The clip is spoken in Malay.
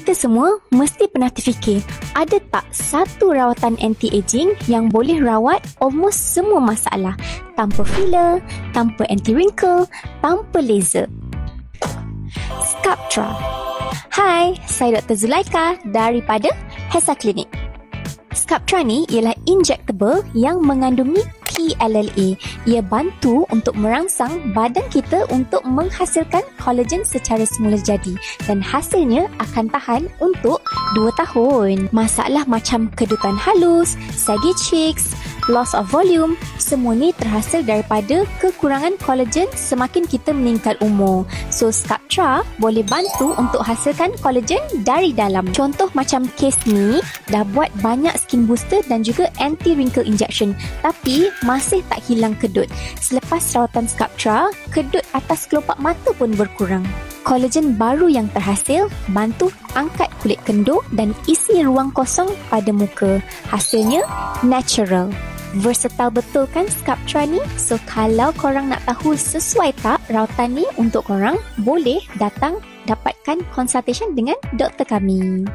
Kita semua mesti pernah terfikir, ada tak satu rawatan anti-aging yang boleh rawat almost semua masalah tanpa filler, tanpa anti-wrinkle, tanpa laser? Sculptra. Hai, saya Dr. Zulaika daripada Hesa Clinic. Sculptra ni ialah injectable yang mengandungi PLLA. Ia bantu untuk merangsang badan kita untuk menghasilkan kolagen secara semula jadi dan hasilnya akan tahan untuk 2 tahun. Masalah macam kedutan halus, saggy cheeks, loss of volume, semua ni terhasil daripada kekurangan kolagen semakin kita meningkat umur. So Sculptra boleh bantu untuk hasilkan kolagen dari dalam. Contoh macam kes ni dah buat banyak skin booster dan juga anti wrinkle injection, tapi masih tak hilang kedut. Selepas rawatan Sculptra, kedut atas kelopak mata pun berkurang. Kolagen baru yang terhasil bantu angkat kulit kendur dan isi ruang kosong pada muka. Hasilnya natural. Versatile betul kan Sculptra ni? So kalau korang nak tahu sesuai tak rawatan ni untuk korang, boleh datang dapatkan consultation dengan doktor kami.